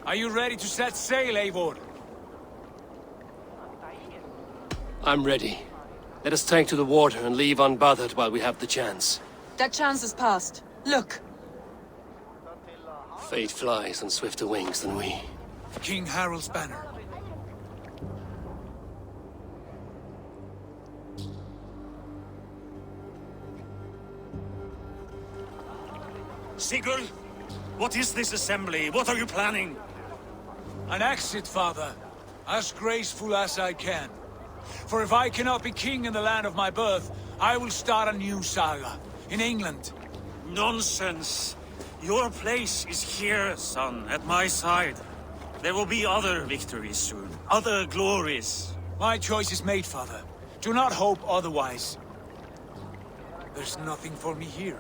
Are you ready to set sail, Eivor? I'm ready. Let us take to the water and leave unbothered while we have the chance. That chance is past. Look! Fate flies on swifter wings than we. King Harald's banner. Sigurd, what is this assembly? What are you planning? An exit, father. As graceful as I can. For if I cannot be king in the land of my birth, I will start a new saga. In England. Nonsense. Your place is here, son, at my side. There will be other victories soon. Other glories. My choice is made, father. Do not hope otherwise. There's nothing for me here.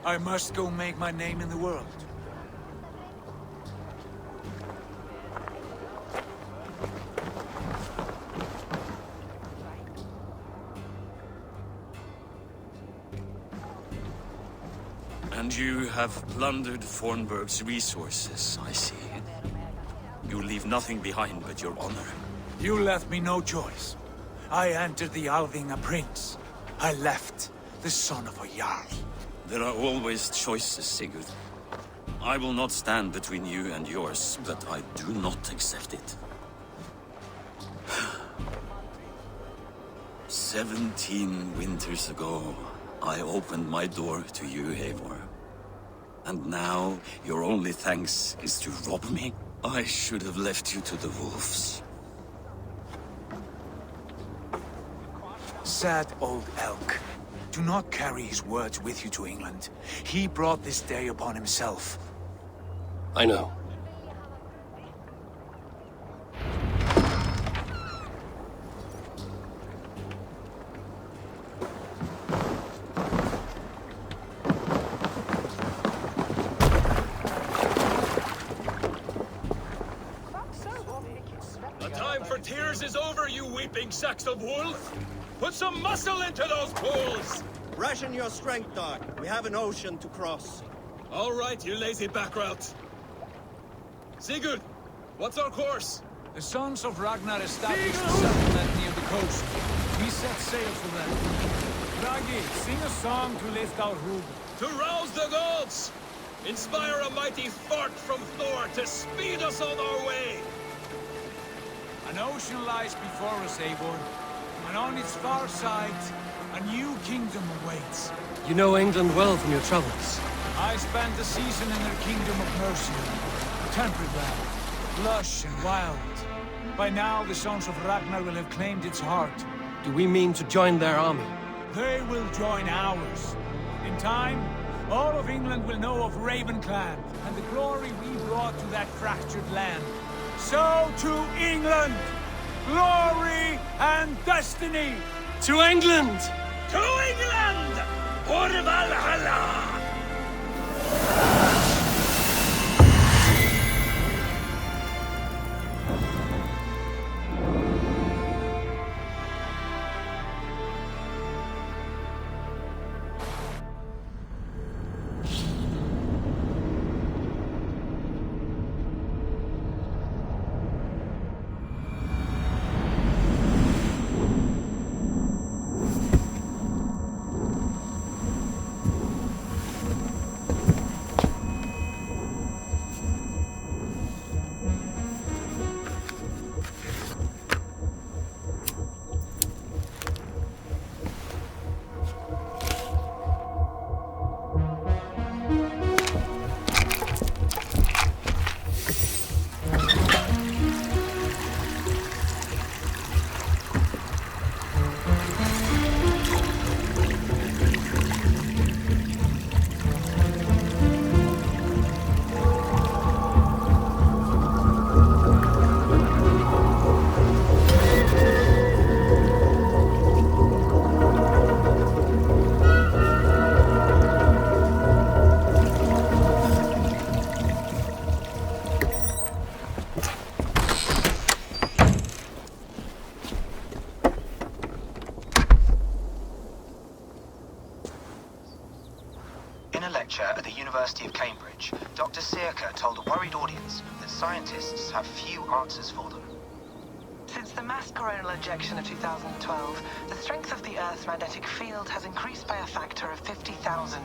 I must go make my name in the world. And you have plundered Fornburg's resources, I see. You leave nothing behind but your honor. You left me no choice. I entered the Alving a prince. I left the son of a Jarl. There are always choices, Sigurd. I will not stand between you and yours, but I do not accept it. 17 winters ago, I opened my door to you, Eivor. And now, your only thanks is to rob me? I should have left you to the wolves. Sad old elk. Do not carry his words with you to England. He brought this day upon himself. I know. The time for tears is over, you weeping sacks of wool! Put some muscle into those pools! Ration your strength, dog. We have an ocean to cross. All right, you lazy backrout. Sigurd, what's our course? The sons of Ragnar established a settlement near the coast. We set sail for them. Ragi, sing a song to lift our hood. To rouse the gods! Inspire a mighty fart from Thor to speed us on our way! An ocean lies before us, Eivor. And on its far side, a new kingdom awaits. You know England well from your travels. I spent a season in their kingdom of Mercia. A temperate land, lush and wild. By now, the sons of Ragnar will have claimed its heart. Do we mean to join their army? They will join ours. In time, all of England will know of Ravenclan and the glory we brought to that fractured land. So to England! Glory and destiny! To England! To England! For Valhalla! bridge, Dr. Circa told a worried audience that scientists have few answers for them. Since the mass coronal ejection of 2012, the strength of the Earth's magnetic field has increased by a factor of 50,000.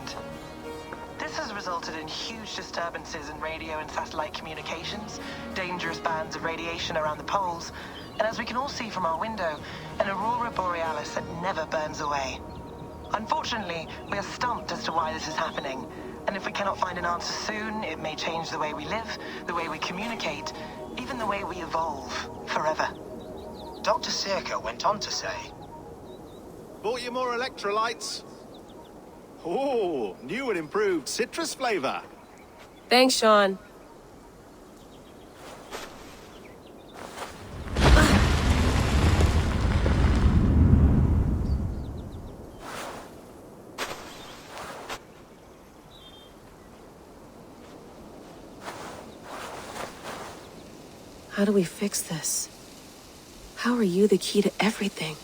This has resulted in huge disturbances in radio and satellite communications, dangerous bands of radiation around the poles, and as we can all see from our window, an aurora borealis that never burns away. Unfortunately, we are stumped as to why this is happening, and if we cannot find an answer soon, it may change the way we live, the way we communicate, even the way we evolve, forever. Dr. Circa went on to say, Bought you more electrolytes? Oh, new and improved citrus flavor. Thanks, Sean. How do we fix this? How are you the key to everything?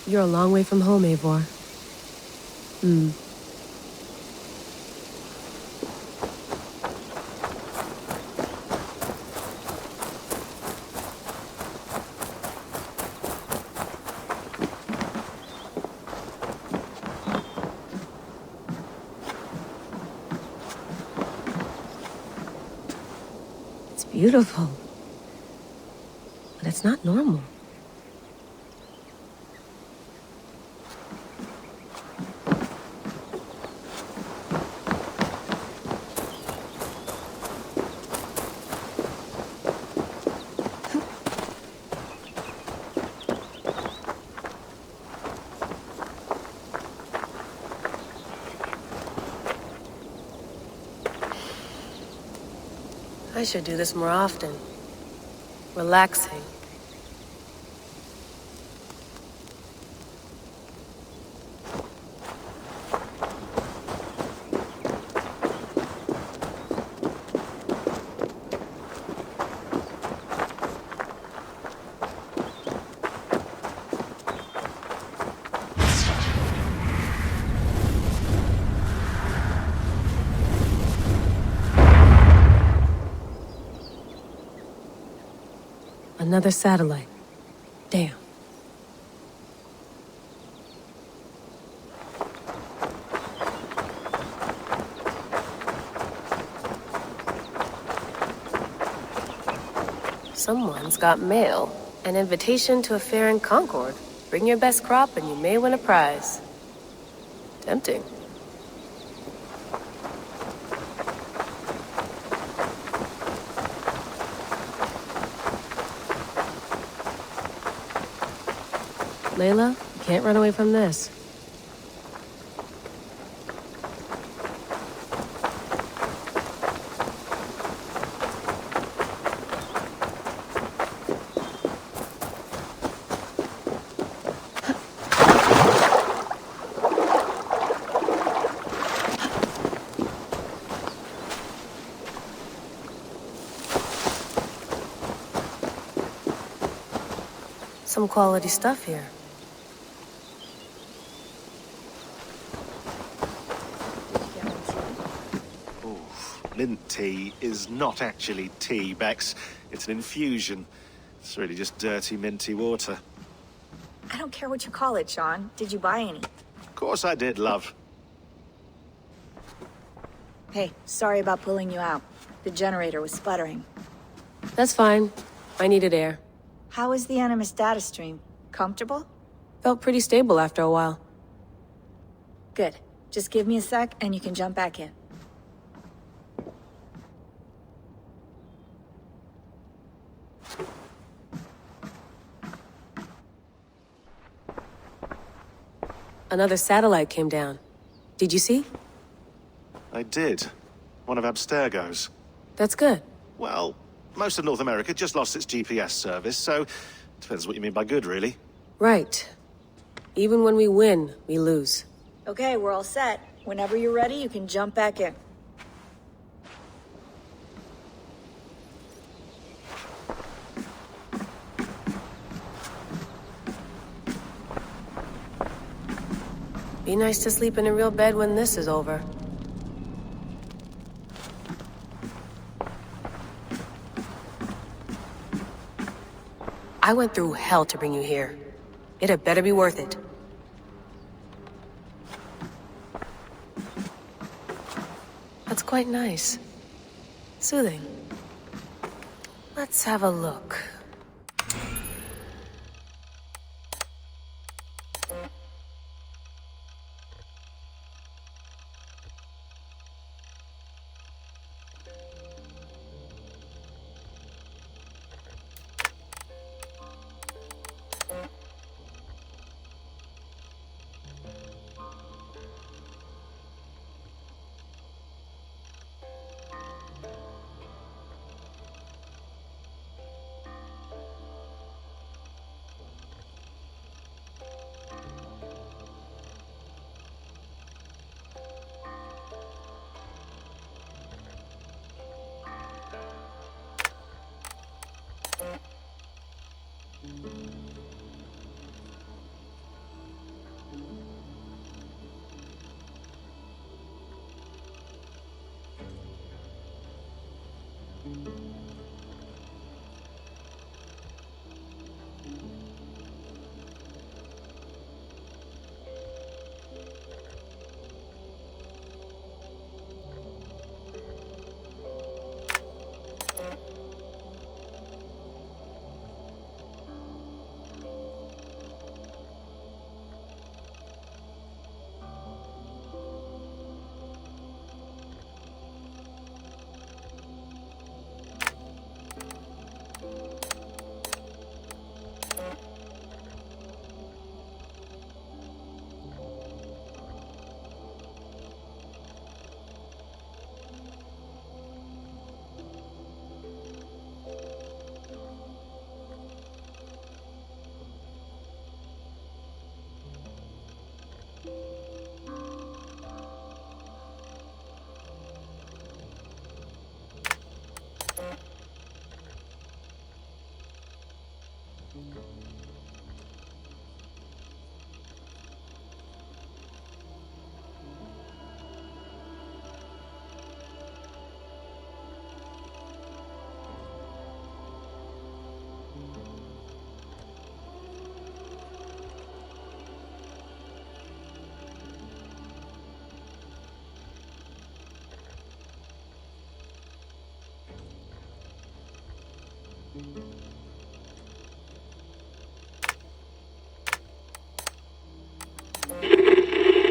You're a long way from home, Eivor. It's beautiful. But it's not normal. I should do this more often. Relaxing. Another satellite. Damn. Someone's got mail. An invitation to a fair in Concord. Bring your best crop and you may win a prize. Tempting. Layla, you can't run away from this. Some quality stuff here. Mint tea is not actually tea, Bex. It's an infusion. It's really just dirty, minty water. I don't care what you call it, Sean. Did you buy any? Of course I did, love. Hey, sorry about pulling you out. The generator was sputtering. That's fine. I needed air. How is the Animus data stream? Comfortable? Felt pretty stable after a while. Good. Just give me a sec and you can jump back in. Another satellite came down. Did you see? I did. one of Abstergo's. That's good. Well, most of North America just lost its GPS service, so depends what you mean by good, really. Right. Even when we win, we lose. Okay, we're all set. Whenever you're ready, you can jump back in. Be nice to sleep in a real bed when this is over. I went through hell to bring you here. It had better be worth it. That's quite nice. Soothing. Let's have a look.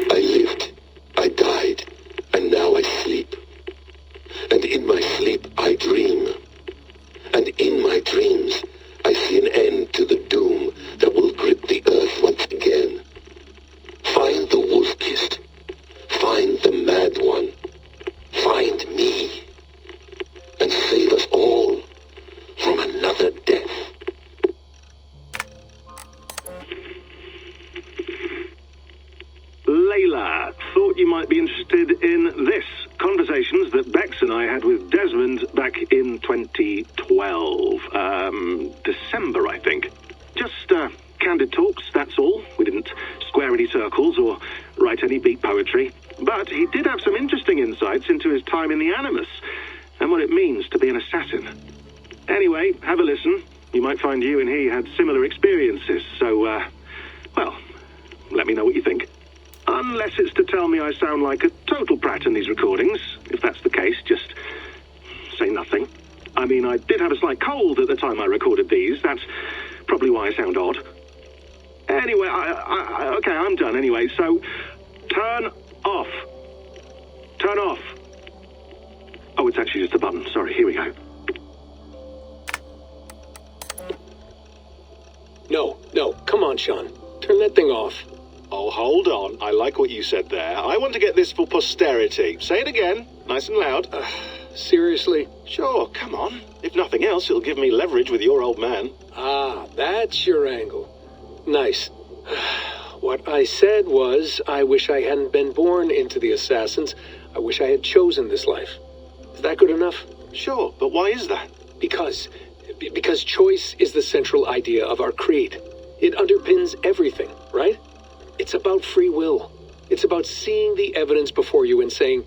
I lived, I died, and now I sleep. And in my sleep I dream. And in my dreams I see an end to the doom that will grip the earth once again. Find the wolf-kissed. Find the mad one. Find me. And save us all from another death. Layla, thought you might be interested in this. Conversations that Bex and I had with Desmond back in 2012. December, I think. Just candid talks, that's all. We didn't square any circles or write any beat poetry. But he did have some interesting insights into his time in the Animus and what it means to be an assassin. Anyway, have a listen. You might find you and he had similar experiences. So, well, let me know what you think. Unless it's to tell me I sound like a total brat in these recordings. If that's the case, just say nothing. I mean, I did have a slight cold at the time I recorded these. That's probably why I sound odd. Anyway, okay, I'm done anyway. So, turn off. Turn off. Oh, it's actually just a button. Sorry, here we go. No, come on, Sean. Turn that thing off. Oh, hold on. I like what you said there. I want to get this for posterity. Say it again. Nice and loud. Seriously? Sure, come on. If nothing else, it'll give me leverage with your old man. Ah, that's your angle. Nice. What I said was, I wish I hadn't been born into the Assassins. I wish I had chosen this life. Is that good enough? Sure, but why is that? Because choice is the central idea of our creed. It underpins everything, right? It's about free will. It's about seeing the evidence before you and saying,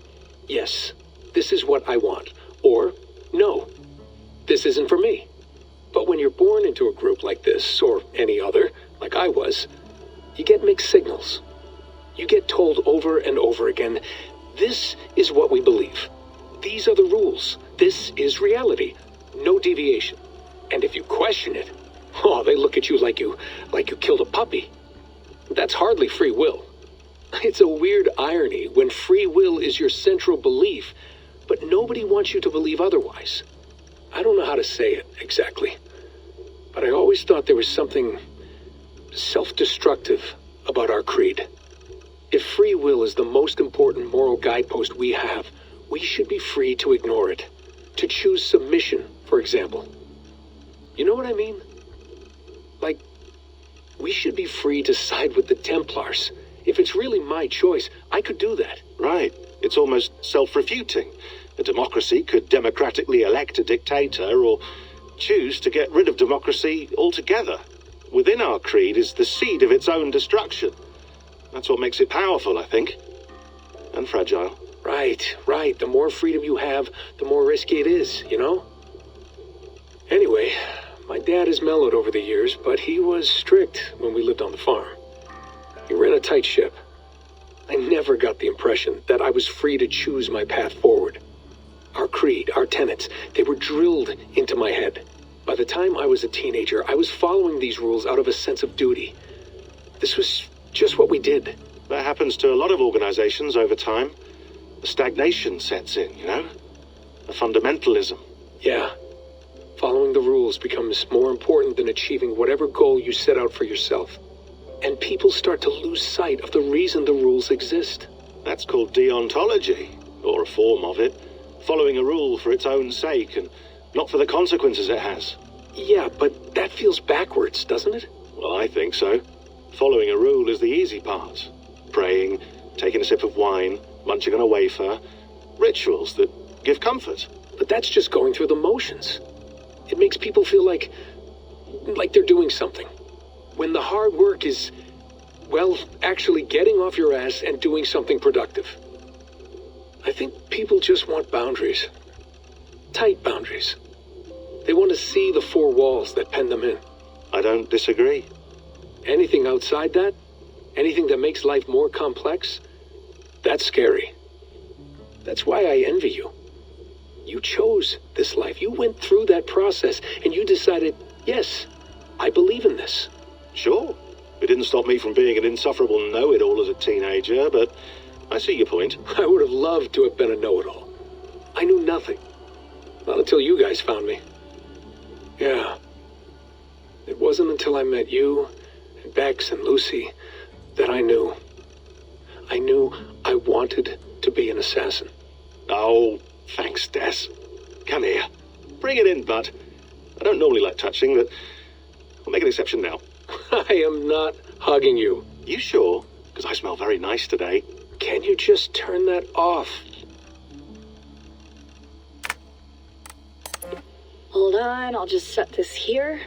yes, this is what I want. Or, no, this isn't for me. But when you're born into a group like this, or any other, like I was, you get mixed signals. You get told over and over again, this is what we believe. These are the rules. This is reality. No deviation. And if you question it, oh, they look at you like you killed a puppy. That's hardly free will. It's a weird irony when free will is your central belief, but nobody wants you to believe otherwise. I don't know how to say it exactly, but I always thought there was something self-destructive about our creed. If free will is the most important moral guidepost we have, we should be free to ignore it. To choose submission, for example. You know what I mean? Like, we should be free to side with the Templars. If it's really my choice, I could do that. Right. It's almost self-refuting. A democracy could democratically elect a dictator or choose to get rid of democracy altogether. Within our creed is the seed of its own destruction. That's what makes it powerful, I think. And fragile. Right. The more freedom you have, the more risky it is, you know? Anyway, my dad has mellowed over the years, but he was strict when we lived on the farm. He ran a tight ship. I never got the impression that I was free to choose my path forward. Our creed, our tenets, they were drilled into my head. By the time I was a teenager, I was following these rules out of a sense of duty. This was just what we did. That happens to a lot of organizations over time. The stagnation sets in, you know? A fundamentalism. Yeah. Following the rules becomes more important than achieving whatever goal you set out for yourself. And people start to lose sight of the reason the rules exist. That's called deontology, or a form of it. Following a rule for its own sake and not for the consequences it has. Yeah, but that feels backwards, doesn't it? Well, I think so. Following a rule is the easy part. Praying, taking a sip of wine, munching on a wafer. Rituals that give comfort. But that's just going through the motions. It makes people feel like they're doing something. When the hard work is, well, actually getting off your ass and doing something productive. I think people just want boundaries. Tight boundaries. They want to see the four walls that pen them in. I don't disagree. Anything outside that, anything that makes life more complex, that's scary. That's why I envy you. You chose this life. You went through that process and you decided, yes, I believe in this. Sure. It didn't stop me from being an insufferable know-it-all as a teenager, but I see your point. I would have loved to have been a know-it-all. I knew nothing. Not until you guys found me. Yeah. It wasn't until I met you, and Bex and Lucy, that I knew. I knew I wanted to be an assassin. Oh, thanks, Des. Come here. Bring it in, bud. I don't normally like touching, but I'll make an exception now. I am not hugging you. You sure? Because I smell very nice today. Can you just turn that off? Hold on, I'll just set this here.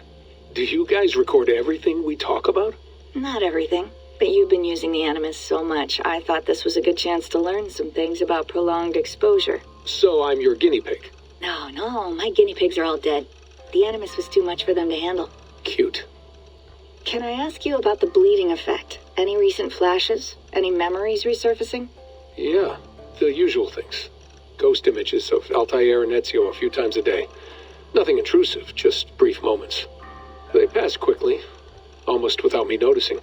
Do you guys record everything we talk about? Not everything, but you've been using the Animus so much, I thought this was a good chance to learn some things about prolonged exposure. So I'm your guinea pig? No, my guinea pigs are all dead. The Animus was too much for them to handle. Cute. Can I ask you about the bleeding effect? Any recent flashes? Any memories resurfacing? Yeah, the usual things. Ghost images of Altair and Ezio a few times a day. Nothing intrusive, just brief moments. They pass quickly, almost without me noticing.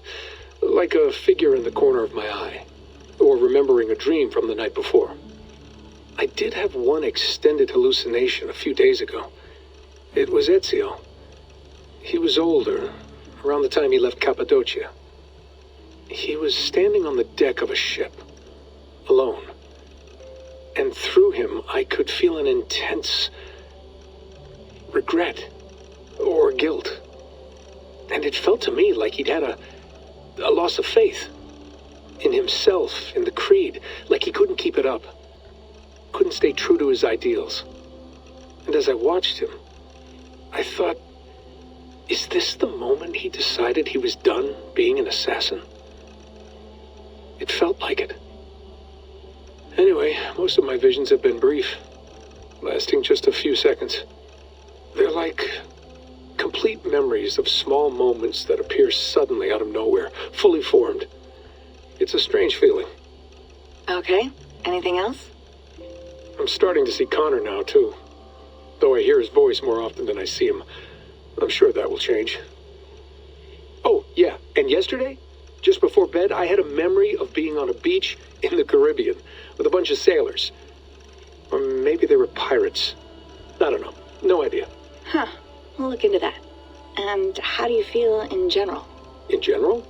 Like a figure in the corner of my eye. Or remembering a dream from the night before. I did have one extended hallucination a few days ago. It was Ezio. He was older, around the time he left Cappadocia. He was standing on the deck of a ship, alone. And through him, I could feel an intense regret or guilt. And it felt to me like he'd had a loss of faith in himself, in the creed, like he couldn't keep it up, couldn't stay true to his ideals. And as I watched him, I thought, is this the moment he decided he was done being an assassin? It felt like it. Anyway, most of my visions have been brief, lasting just a few seconds. They're like complete memories of small moments that appear suddenly out of nowhere, fully formed. It's a strange feeling. Okay, anything else? I'm starting to see Connor now, too. Though I hear his voice more often than I see him. I'm sure that will change. Oh, yeah, and yesterday, just before bed, I had a memory of being on a beach in the Caribbean with a bunch of sailors. Or maybe they were pirates. I don't know. No idea. Huh. We'll look into that. And how do you feel in general? In general?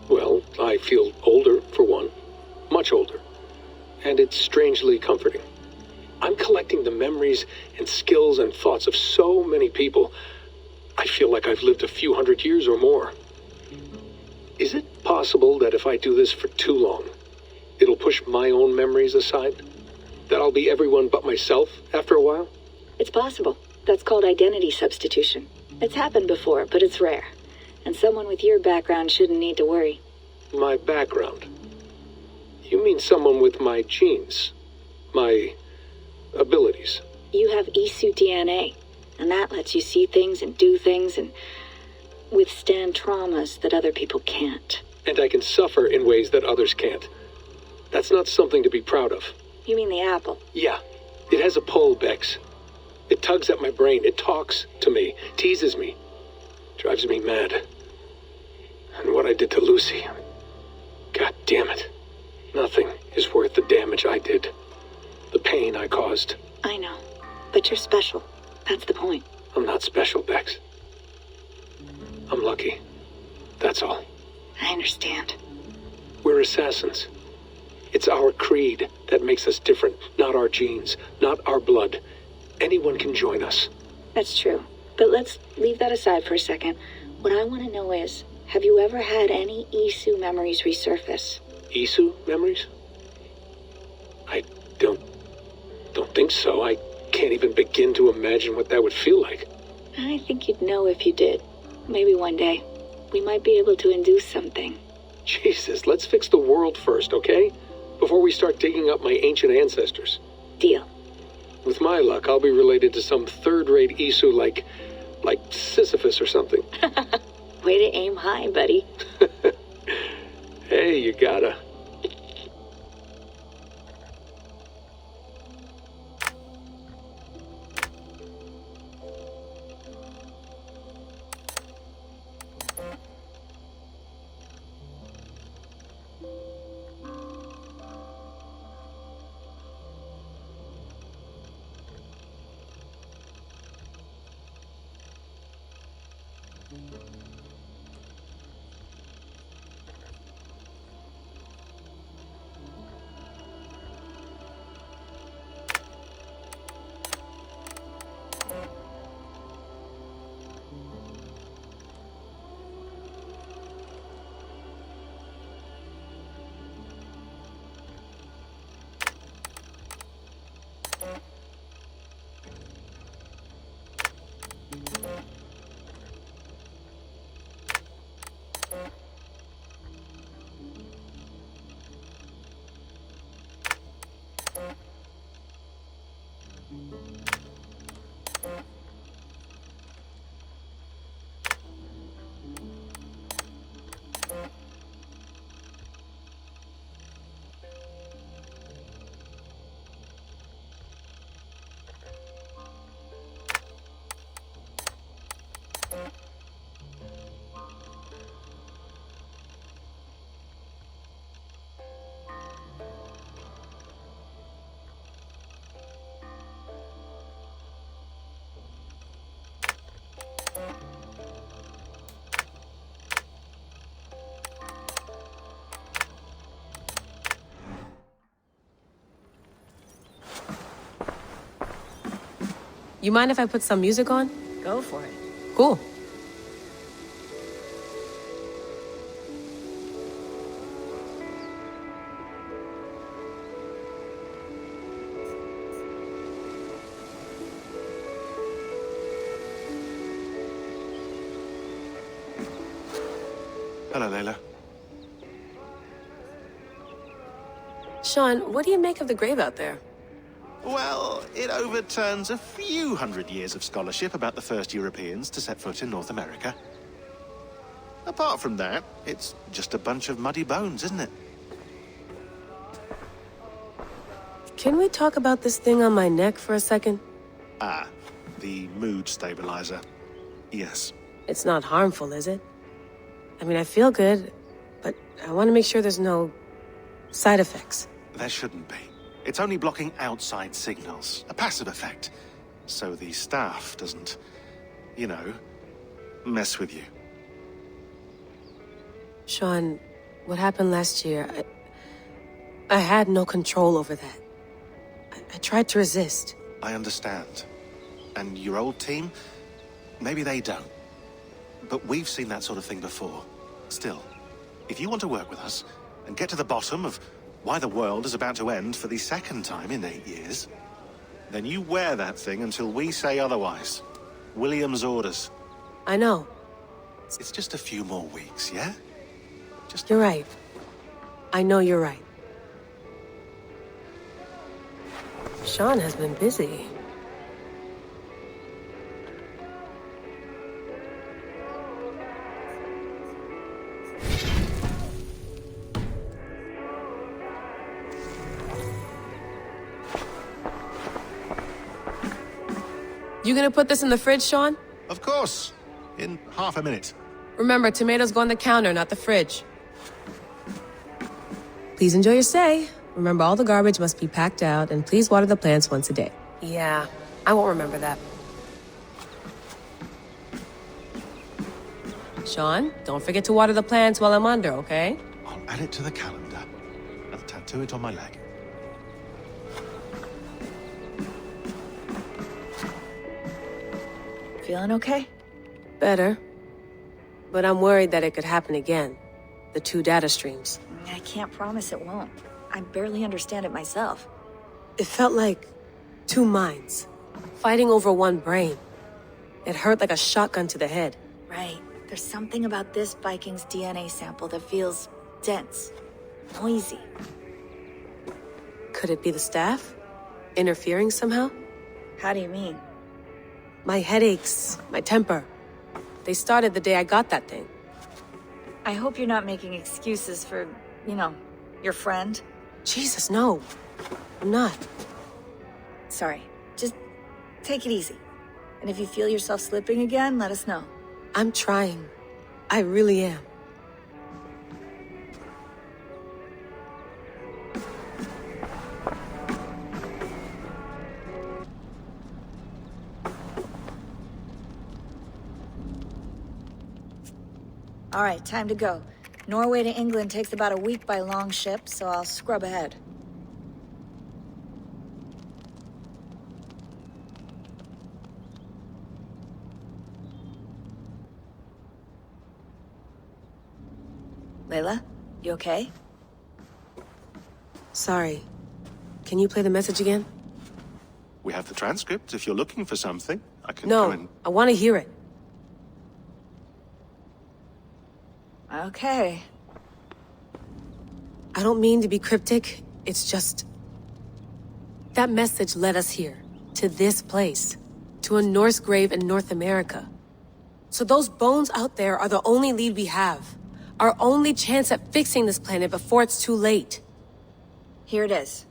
Well, I feel older, for one. Much older. And it's strangely comforting. I'm collecting the memories and skills and thoughts of so many people. I feel like I've lived a few hundred years or more. Is it possible that if I do this for too long, it'll push my own memories aside? That I'll be everyone but myself after a while? It's possible. That's called identity substitution. It's happened before, but it's rare. And someone with your background shouldn't need to worry. My background? You mean someone with my genes? My abilities? You have Isu DNA, and that lets you see things and do things and withstand traumas that other people can't. And I can suffer in ways that others can't. That's not something to be proud of. You mean the apple? Yeah. It has a pull, Bex. It tugs at my brain. It talks to me. Teases me. Drives me mad. And what I did to Lucy... God damn it. Nothing is worth the damage I did. The pain I caused. I know. But you're special. That's the point. I'm not special, Bex. I'm lucky. That's all. I understand. We're assassins. It's our creed that makes us different, not our genes, not our blood. Anyone can join us. That's true. But let's leave that aside for a second. What I want to know is, have you ever had any Isu memories resurface? Isu memories? I don't think so. I can't even begin to imagine what that would feel like. I think you'd know if you did. Maybe one day. We might be able to induce something. Jesus, let's fix the world first, okay? Before we start digging up my ancient ancestors. Deal. With my luck, I'll be related to some third-rate Isu like Sisyphus or something. Way to aim high, buddy. Hey, you gotta. You mind if I put some music on? Go for it. Cool. Hello, Layla. Sean, what do you make of the grave out there? Well, it overturns a few hundred years of scholarship about the first Europeans to set foot in North America. Apart from that, it's just a bunch of muddy bones, isn't it? Can we talk about this thing on my neck for a second? Ah, the mood stabilizer. Yes. It's not harmful, is it? I mean, I feel good, but I want to make sure there's no side effects. There shouldn't be. It's only blocking outside signals, a passive effect, so the staff doesn't, you know, mess with you. Sean, what happened last year, I had no control over that. I tried to resist. I understand. And your old team, maybe they don't. But we've seen that sort of thing before. Still, if you want to work with us and get to the bottom of why the world is about to end for the second time in 8 years, then you wear that thing until we say otherwise. William's orders. I know. It's just a few more weeks, yeah? You're right. I know you're right. Sean has been busy. You gonna put this in the fridge, Sean? Of course. In half a minute. Remember, tomatoes go on the counter, not the fridge. Please enjoy your stay. Remember, all the garbage must be packed out, and please water the plants once a day. Yeah, I won't remember that. Sean, don't forget to water the plants while I'm under, okay? I'll add it to the calendar and tattoo it on my leg. Feeling okay? Better. But I'm worried that it could happen again. The 2 data streams. I can't promise it won't. I barely understand it myself. It felt like 2 minds, fighting over 1 brain. It hurt like a shotgun to the head. Right. There's something about this Viking's DNA sample that feels dense, noisy. Could it be the staff? Interfering somehow? How do you mean? My headaches, my temper. They started the day I got that thing. I hope you're not making excuses for, you know, your friend. Jesus, no. I'm not. Sorry. Just take it easy. And if you feel yourself slipping again, let us know. I'm trying. I really am. All right, time to go. Norway to England takes about a week by long ship, so I'll scrub ahead. Layla, you okay? Sorry. Can you play the message again? We have the transcript. If you're looking for something, I can go and... No, I want to hear it. Okay. I don't mean to be cryptic. It's just... that message led us here. To this place. To a Norse grave in North America. So those bones out there are the only lead we have. Our only chance at fixing this planet before it's too late. Here it is.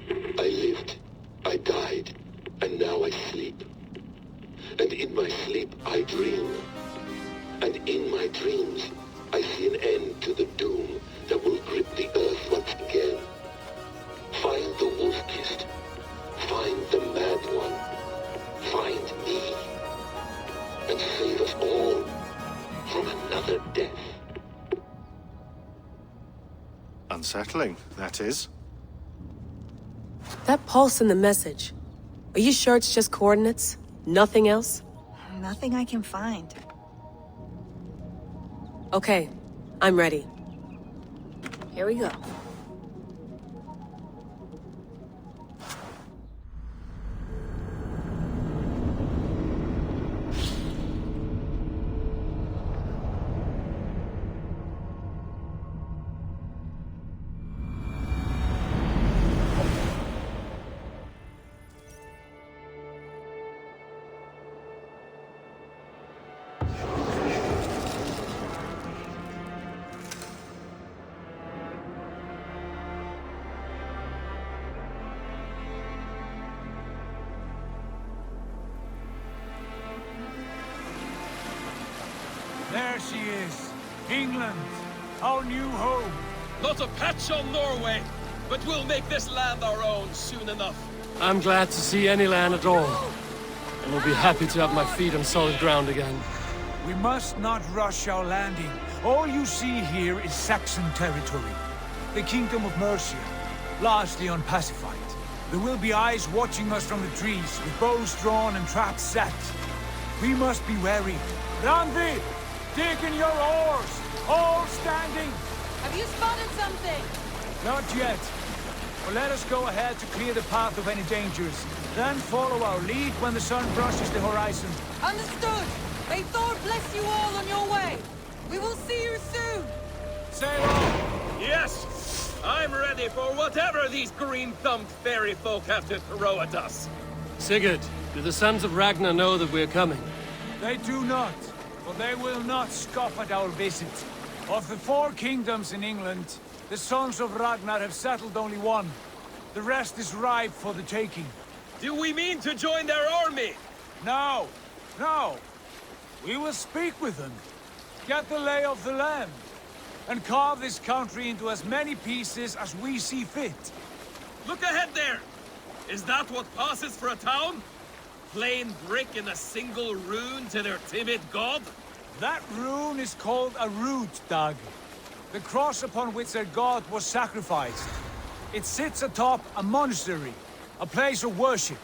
I lived, I died, and now I sleep. And in my sleep I dream. And in my dreams I see an end to the doom that will grip the earth once again. Find the wolf-kissed. Find the mad one. Find me. And save us all from another death. Unsettling, that is. That's That pulse in the message. Are you sure it's just coordinates? Nothing else? Nothing I can find. Okay, I'm ready. Here we go. There she is. England, our new home. Not a patch on Norway, but we'll make this land our own soon enough. I'm glad to see any land at all. And will be happy to have my feet on solid ground again. We must not rush our landing. All you see here is Saxon territory. The Kingdom of Mercia, largely unpacified. There will be eyes watching us from the trees, with bows drawn and traps set. We must be wary. Randvi, dig in your oars! All standing! Have you spotted something? Not yet. But let us go ahead to clear the path of any dangers. Then follow our lead when the sun brushes the horizon. Understood! May Thor bless you all on your way! We will see you soon! Sail on! Yes! I'm ready for whatever these green-thumbed fairy folk have to throw at us. Sigurd, do the sons of Ragnar know that we're coming? They do not, but they will not scoff at our visit. Of the 4 kingdoms in England, the sons of Ragnar have settled only one. The rest is ripe for the taking. Do we mean to join their army? No, no. We will speak with them, get the lay of the land, and carve this country into as many pieces as we see fit. Look ahead there! Is that what passes for a town? Plain brick in a single rune to their timid god? That rune is called a root, Dag. The cross upon which their god was sacrificed. It sits atop a monastery, a place of worship.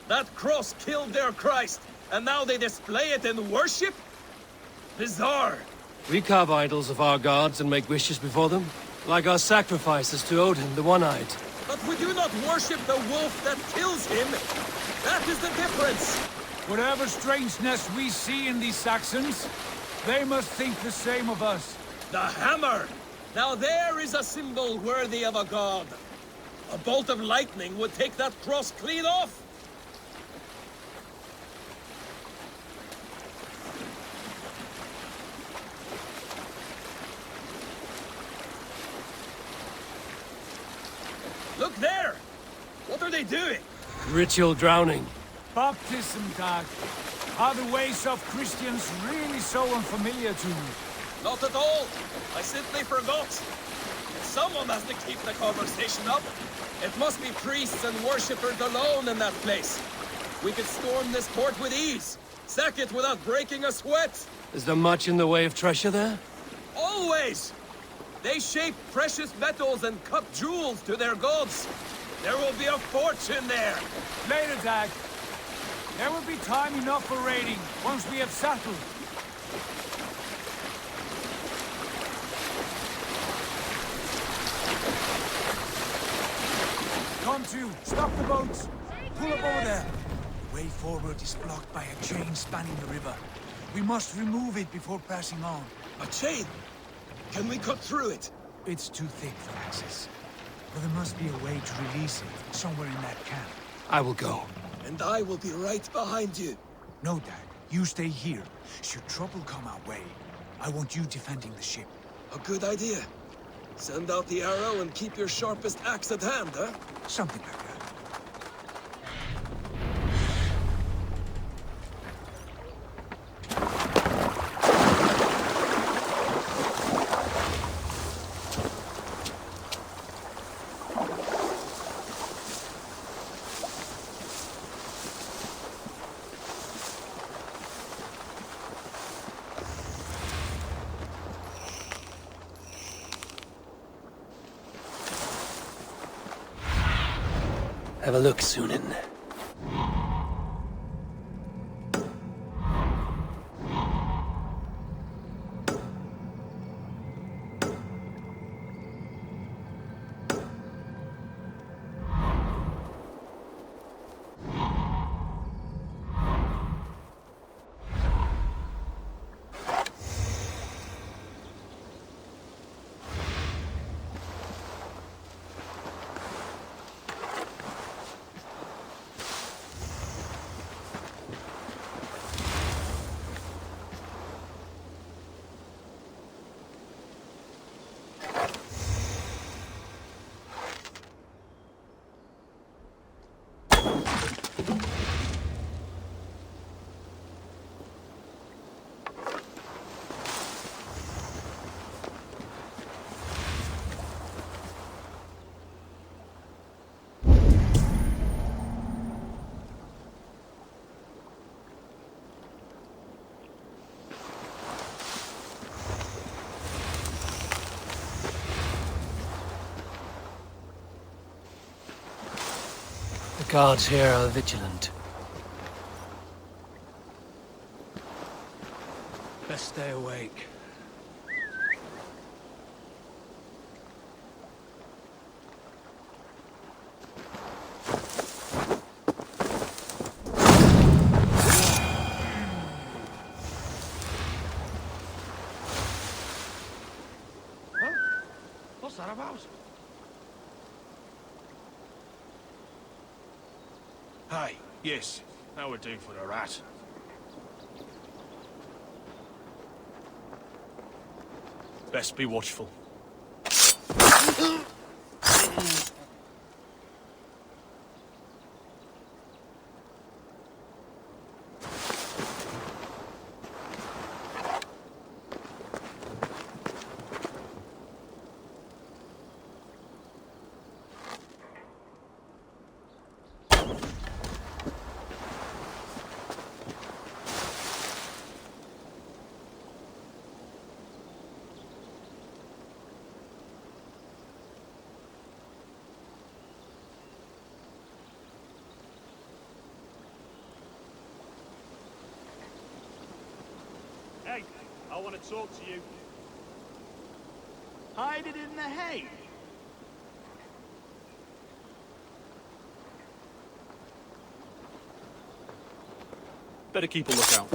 That cross killed their Christ, and now they display it in worship? Bizarre. We carve idols of our gods and make wishes before them, like our sacrifices to Odin, the One-Eyed. But we do not worship the wolf that kills him. That is the difference. Whatever strangeness we see in these Saxons, they must think the same of us. The hammer! Now there is a symbol worthy of a god. A bolt of lightning would take that cross clean off. Look there! What are they doing? Ritual drowning. Baptism, Dag. Are the ways of Christians really so unfamiliar to you? Not at all. I simply forgot. Someone has to keep the conversation up. It must be priests and worshippers alone in that place. We could storm this port with ease. Sack it without breaking a sweat. Is there much in the way of treasure there? Always! They shape precious metals and cut jewels to their gods. There will be a fortune there. Later, Dag. There will be time enough for raiding, once we have settled. Come to, stop the boats. Pull up over there. The way forward is blocked by a chain spanning the river. We must remove it before passing on. A chain? Can we cut through it? It's too thick for access. But there must be a way to release it, somewhere in that camp. I will go. And I will be right behind you. No, Dag. You stay here. Should trouble come our way, I want you defending the ship. A good idea. Send out the arrow and keep your sharpest axe at hand, huh? Something like that. a look, Sunan. The guards here are vigilant. Best stay awake. What's that about? Hi, yes. Now we're due for the rat. Best be watchful. Hey, I want to talk to you. Hide it in the hay. Better keep a lookout.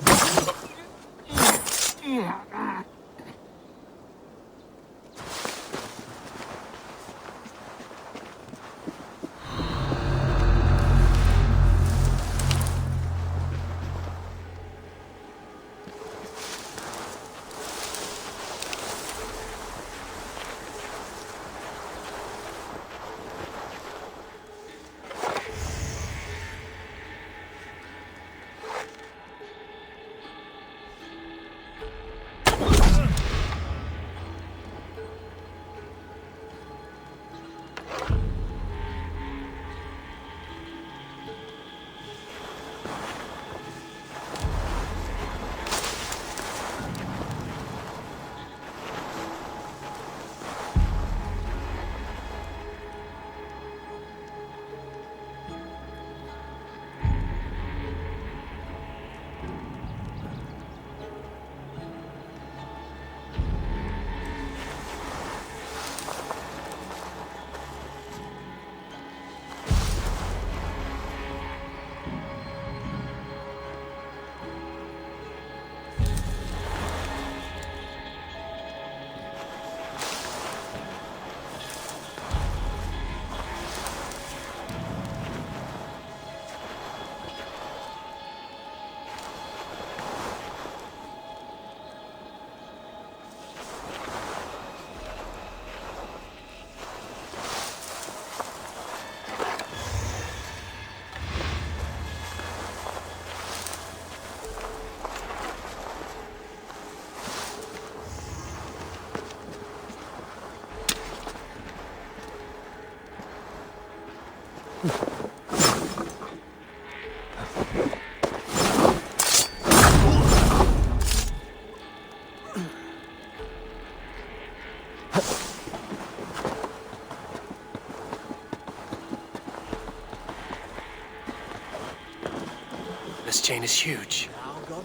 This chain is huge,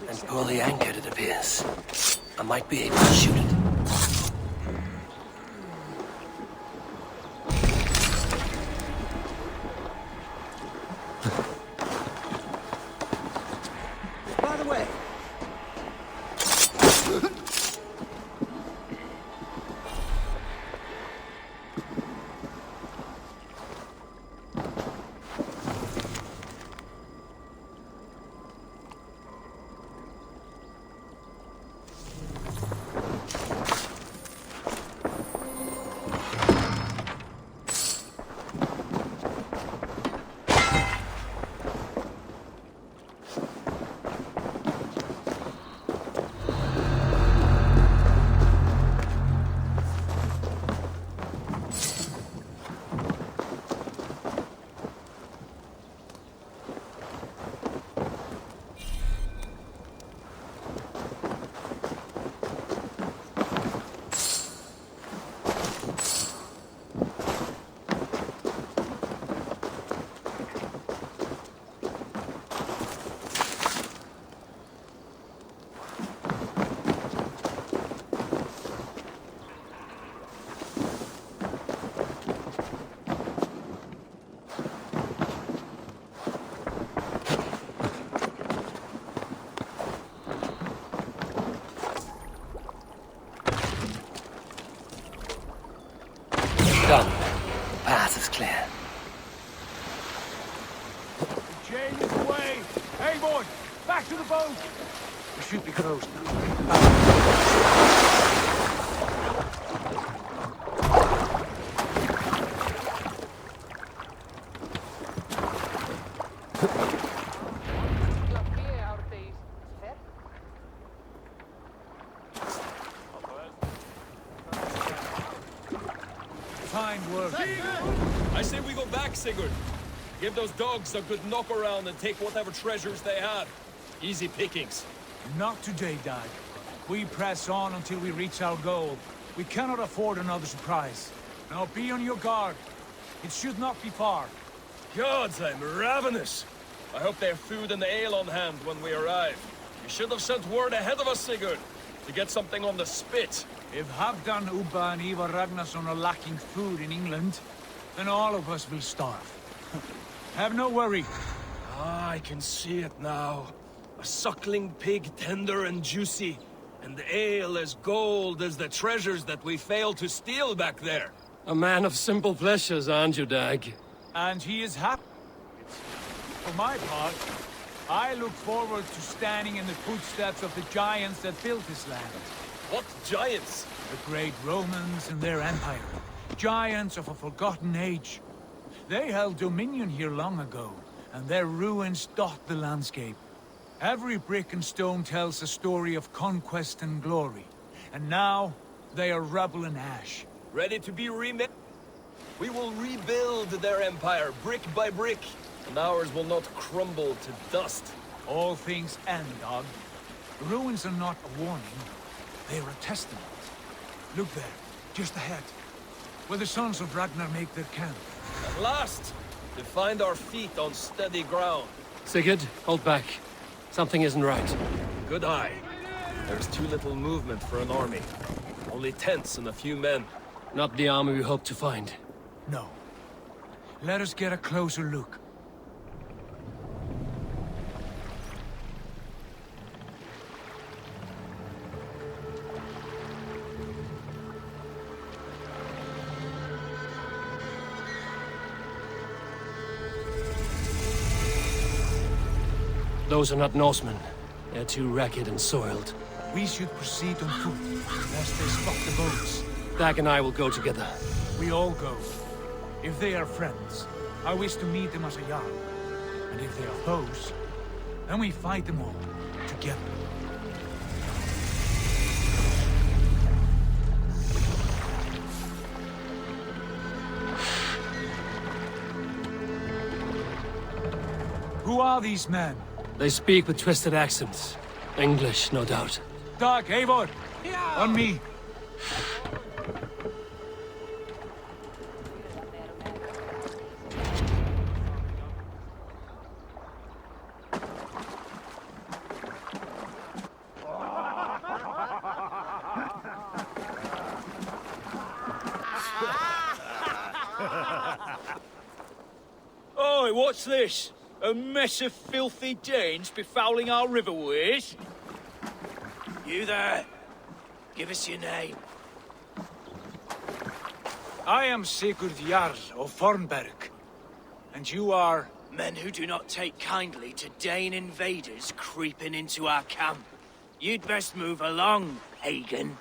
and poorly anchored it appears. I might be able to shoot it. By the way, Done. The path is clear. the chain is away. Eivor, back to the boat. We should be close now. Fine work. I say we go back, Sigurd. Give those dogs a good knock around and take whatever treasures they have. Easy pickings. Not today, Dad. We press on until we reach our goal. We cannot afford another surprise. Now be on your guard. It should not be far. Gods, I'm ravenous. I hope they have food and ale on hand when we arrive. You should have sent word ahead of us, Sigurd, to get something on the spit. If Halfdan Ubba and Eivor Ragnarsson are lacking food in England, then all of us will starve. Have no worry. Ah, I can see it now. A suckling pig, tender and juicy, and ale as gold as the treasures that we failed to steal back there. A man of simple pleasures, aren't you, Dag? And he is happy. For my part, I look forward to standing in the footsteps of the giants that built this land. What giants? The great Romans and their empire. Giants of a forgotten age. They held dominion here long ago, and their ruins dot the landscape. Every brick and stone tells a story of conquest and glory. And now, they are rubble and ash. Ready to be remade? We will rebuild their empire, brick by brick, and ours will not crumble to dust. All things end, dog. The ruins are not a warning. They are a testament. Look there, just ahead, where the sons of Ragnar make their camp. At last, to find our feet on steady ground. Sigurd, hold back. Something isn't right. Good eye. There's too little movement for an army. Only tents and a few men. Not the army we hoped to find. No. Let us get a closer look. Those are not Norsemen. They're too ragged and soiled. We should proceed on foot, lest they spot the boats. Dag and I will go together. We all go. If they are friends, I wish to meet them as a Jarl. And if they are foes, then we fight them all, together. Who are these men? They speak with twisted accents. English, no doubt. Dag, Eivor! On me! What's this? A mess of filthy Danes befouling our riverways? You there! Give us your name. I am Sigurd Jarl of Fornberg. And you are... Men who do not take kindly to Dane invaders creeping into our camp. You'd best move along, pagan.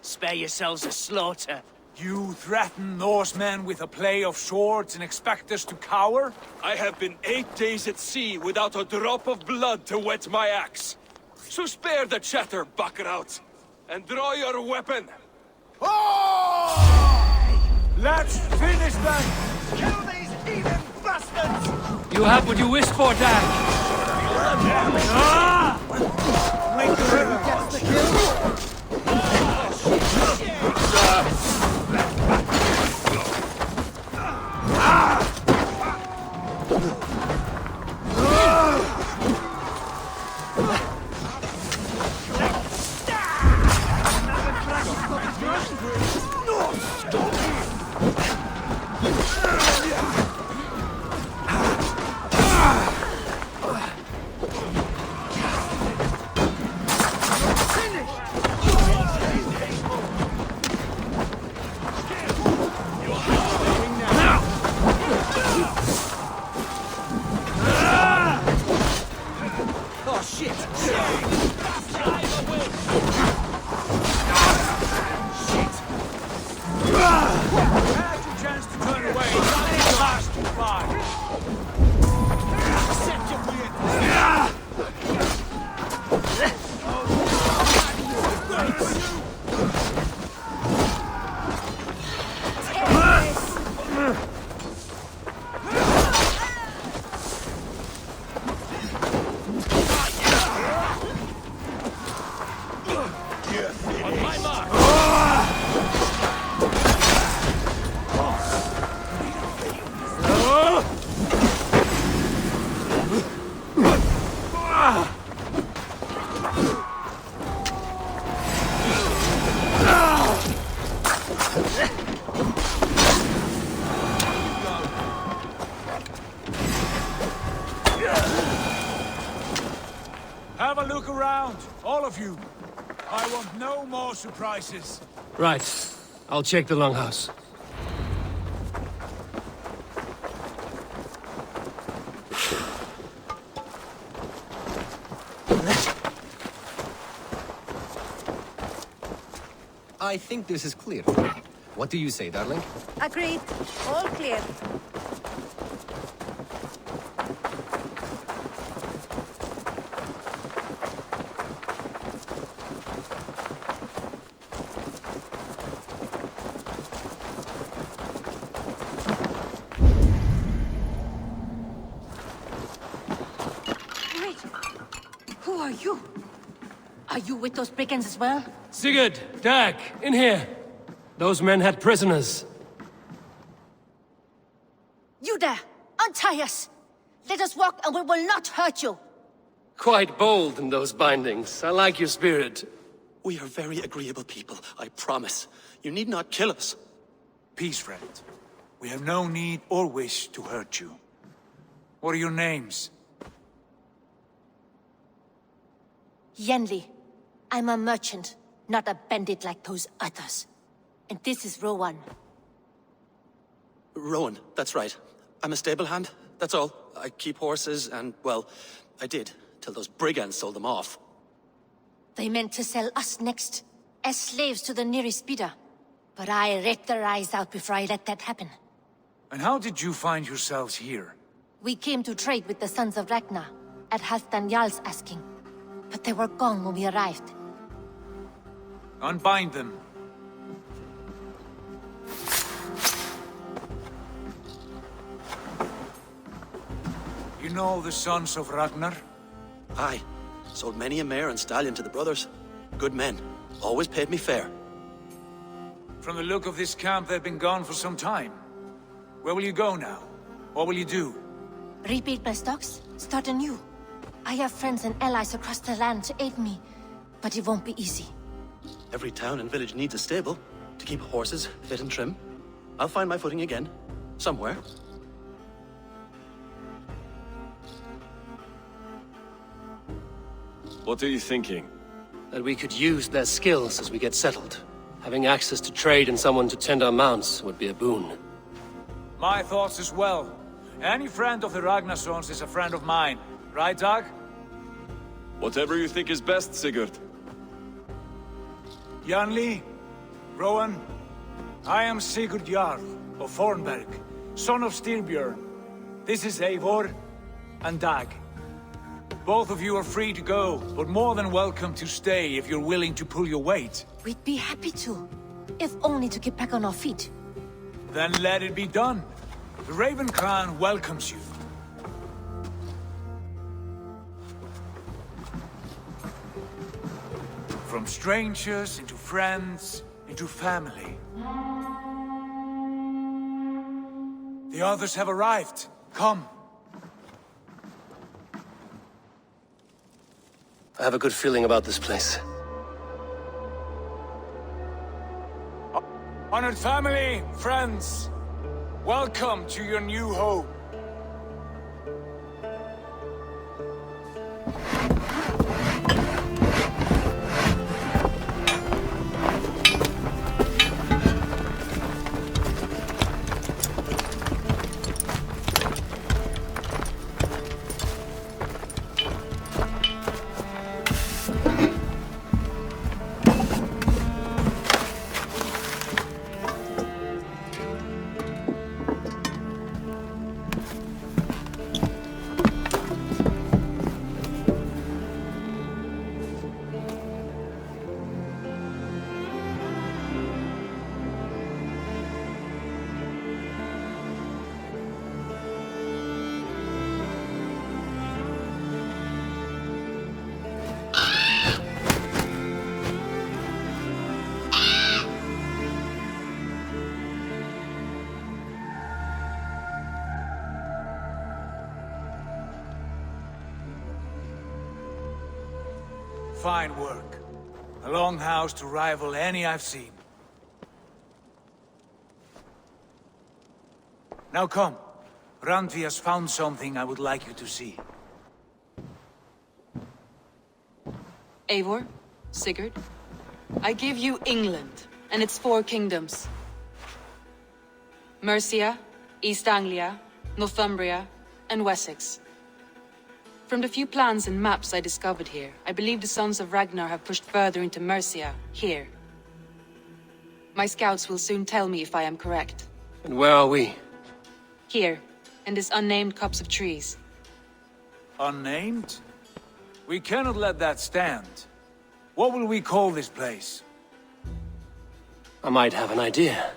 Spare yourselves a slaughter. You threaten Norsemen with a play of swords and expect us to cower? I have been 8 days at sea without a drop of blood to wet my axe. So spare the chatter, buckerout, and draw your weapon. Let's finish them! Kill these heathen bastards! You have what you wished for, Dag! Wait till he gets the kill! Have a look around, all of you. I want no more surprises. Right. I'll check the longhouse. I think this is clear. What do you say, darling? Agreed. All clear. Wait. Who are you? Are you with those brigands as well? Sigurd! Dag! In here! Those men had prisoners. You there! Untie us! Let us walk and we will not hurt you! Quite bold in those bindings. I like your spirit. We are very agreeable people, I promise. You need not kill us. Peace, friend. We have no need or wish to hurt you. What are your names? Yenli. I'm a merchant, not a bandit like those others. And this is Rowan. Rowan, that's right. I'm a stable hand, that's all. I keep horses and, well, I did, till those brigands sold them off. They meant to sell us next, as slaves to the nearest bidder. But I ripped their eyes out before I let that happen. And how did you find yourselves here? We came to trade with the Sons of Ragnar, at Halfdan Jarl's asking. But they were gone when we arrived. Unbind them. You know the Sons of Ragnar? Aye. Sold many a mare and stallion to the brothers. Good men. Always paid me fair. From the look of this camp, they've been gone for some time. Where will you go now? What will you do? Rebuild my stocks? Start anew. I have friends and allies across the land to aid me, but it won't be easy. Every town and village needs a stable to keep horses fit and trim. I'll find my footing again. Somewhere. What are you thinking? That we could use their skills as we get settled. Having access to trade and someone to tend our mounts would be a boon. My thoughts as well. Any friend of the Ragnarsons is a friend of mine. Right, Dag? Whatever you think is best, Sigurd. Janli, Rowan, I am Sigurd Jarl of Thornberg, son of Styrbjörn. This is Eivor and Dag. Both of you are free to go, but more than welcome to stay if you're willing to pull your weight. We'd be happy to, if only to get back on our feet. Then let it be done. The Raven Clan welcomes you. From strangers into friends, into family. The others have arrived. Come. I have a good feeling about this place. Honored family, friends, welcome to your new home. Fine work. A longhouse to rival any I've seen. Now come. Randvi has found something I would like you to see. Eivor, Sigurd, I give you England and its 4 kingdoms. Mercia, East Anglia, Northumbria, and Wessex. From the few plans and maps I discovered here, I believe the Sons of Ragnar have pushed further into Mercia, here. My scouts will soon tell me if I am correct. And where are we? Here, in this unnamed copse of trees. Unnamed? We cannot let that stand. What will we call this place? I might have an idea.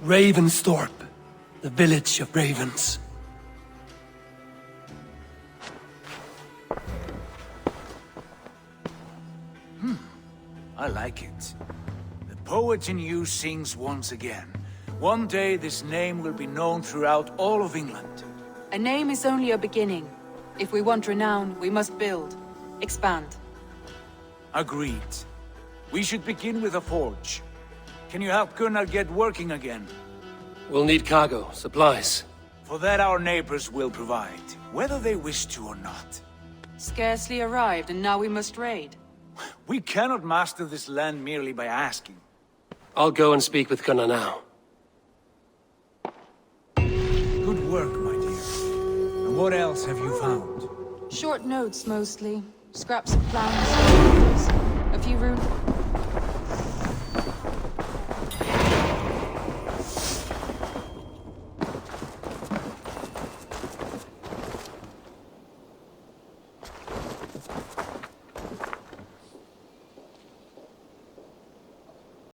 Ravensthorpe, the village of ravens. I like it. The poet in you sings once again. One day this name will be known throughout all of England. A name is only a beginning. If we want renown, we must build, expand. Agreed. We should begin with a forge. Can you help Gunnar get working again? We'll need cargo, supplies. For that our neighbors will provide, whether they wish to or not. Scarcely arrived, and now we must raid. We cannot master this land merely by asking. I'll go and speak with Gunnar now. Good work, my dear. And what else have you found? Short notes, mostly. Scraps of plans, a few runes.